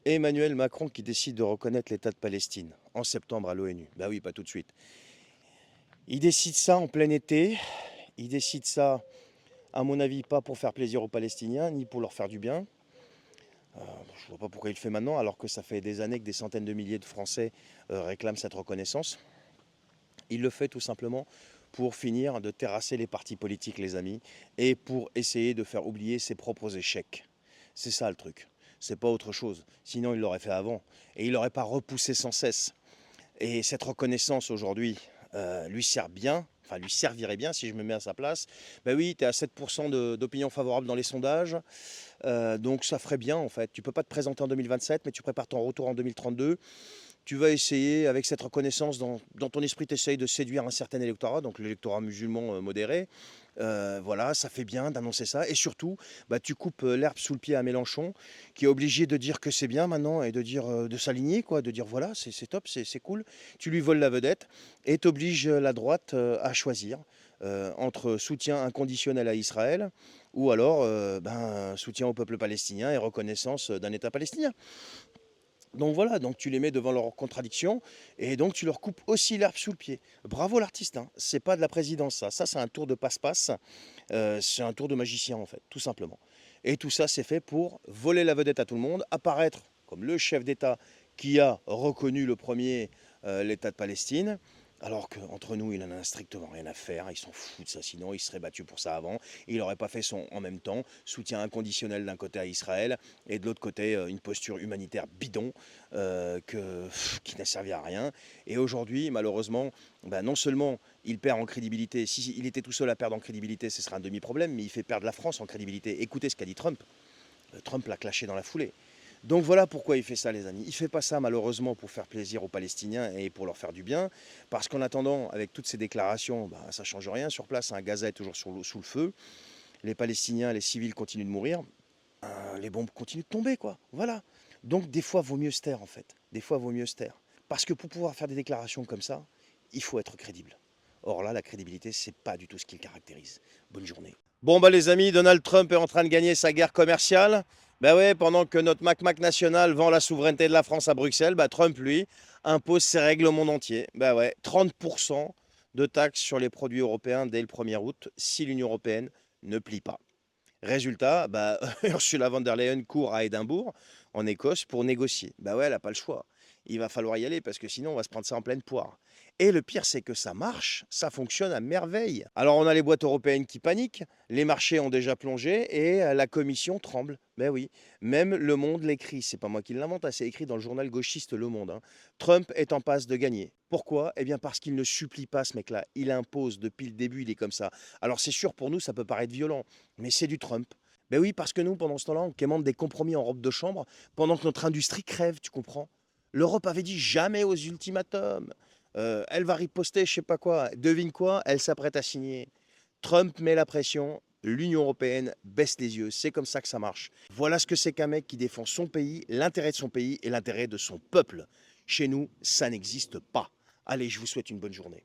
Emmanuel Macron qui décide de reconnaître l'État de Palestine en septembre à l'ONU. Ben oui, pas tout de suite. Il décide ça en plein été. Il décide ça, à mon avis, pas pour faire plaisir aux Palestiniens, ni pour leur faire du bien. Je ne vois pas pourquoi il le fait maintenant, alors que ça fait des années que des centaines de milliers de Français réclament cette reconnaissance. Il le fait tout simplement pour finir de terrasser les partis politiques, les amis, et pour essayer de faire oublier ses propres échecs. C'est ça le truc. C'est pas autre chose. Sinon, il l'aurait fait avant. Et il n'aurait pas repoussé sans cesse. Et cette reconnaissance aujourd'hui lui sert bien, enfin lui servirait bien si je me mets à sa place. Ben oui, tu es à 7% d'opinion favorable dans les sondages, donc ça ferait bien en fait. Tu peux pas te présenter en 2027, mais tu prépares ton retour en 2032. Tu vas essayer, avec cette reconnaissance, dans ton esprit, tu essayes de séduire un certain électorat, donc l'électorat musulman modéré. Voilà, ça fait bien d'annoncer ça. Et surtout, bah, tu coupes l'herbe sous le pied à Mélenchon, qui est obligé de dire que c'est bien maintenant et de dire de s'aligner, quoi, de dire voilà, c'est top, c'est cool. Tu lui voles la vedette et tu obliges la droite à choisir entre soutien inconditionnel à Israël ou alors soutien au peuple palestinien et reconnaissance d'un État palestinien. Donc voilà, donc tu les mets devant leurs contradictions et donc tu leur coupes aussi l'herbe sous le pied. Bravo l'artiste, hein. C'est pas de la présidence ça. Ça c'est un tour de passe-passe, c'est un tour de magicien en fait, tout simplement. Et tout ça c'est fait pour voler la vedette à tout le monde, apparaître comme le chef d'État qui a reconnu le premier l'État de Palestine, alors qu'entre nous il en a strictement rien à faire, il s'en fout de ça, sinon il serait battu pour ça avant, il n'aurait pas fait son en même temps soutien inconditionnel d'un côté à Israël et de l'autre côté une posture humanitaire bidon qui n'a servi à rien. Et aujourd'hui, malheureusement, non seulement il perd en crédibilité, si il était tout seul à perdre en crédibilité, ce serait un demi-problème, mais il fait perdre la France en crédibilité. Écoutez ce qu'a dit Trump. Trump l'a clashé dans la foulée. Donc voilà pourquoi il fait ça, les amis. Il ne fait pas ça malheureusement pour faire plaisir aux Palestiniens et pour leur faire du bien, parce qu'en attendant, avec toutes ces déclarations, ça ne change rien sur place. Gaza est toujours sous le feu. Les Palestiniens, les civils continuent de mourir. Les bombes continuent de tomber, quoi. Voilà. Donc des fois, vaut mieux se taire, en fait. Des fois, vaut mieux se taire. Parce que pour pouvoir faire des déclarations comme ça, il faut être crédible. Or là, la crédibilité, c'est pas du tout ce qui le caractérise. Bonne journée. Bon, les amis, Donald Trump est en train de gagner sa guerre commerciale. Ben ouais, pendant que notre Mac national vend la souveraineté de la France à Bruxelles, Trump, lui, impose ses règles au monde entier. Ben ouais, 30% de taxes sur les produits européens dès le 1er août, si l'Union européenne ne plie pas. Résultat, Ursula von der Leyen court à Édimbourg, en Écosse, pour négocier. Bah ouais, elle n'a pas le choix. Il va falloir y aller parce que sinon on va se prendre ça en pleine poire. Et le pire, c'est que ça marche, ça fonctionne à merveille. Alors on a les boîtes européennes qui paniquent, les marchés ont déjà plongé et la commission tremble. Ben oui, même Le Monde l'écrit, c'est pas moi qui l'invente, c'est écrit dans le journal gauchiste Le Monde, hein. Trump est en passe de gagner. Pourquoi? Eh bien parce qu'il ne supplie pas ce mec-là, il impose depuis le début, il est comme ça. Alors c'est sûr, pour nous, ça peut paraître violent, mais c'est du Trump. Ben oui, parce que nous, pendant ce temps-là, on quémande des compromis en robe de chambre pendant que notre industrie crève, tu comprends? L'Europe avait dit jamais aux ultimatums. Elle va riposter, je sais pas quoi. Devine quoi? Elle s'apprête à signer. Trump met la pression. L'Union européenne baisse les yeux. C'est comme ça que ça marche. Voilà ce que c'est qu'un mec qui défend son pays, l'intérêt de son pays et l'intérêt de son peuple. Chez nous, ça n'existe pas. Allez, je vous souhaite une bonne journée.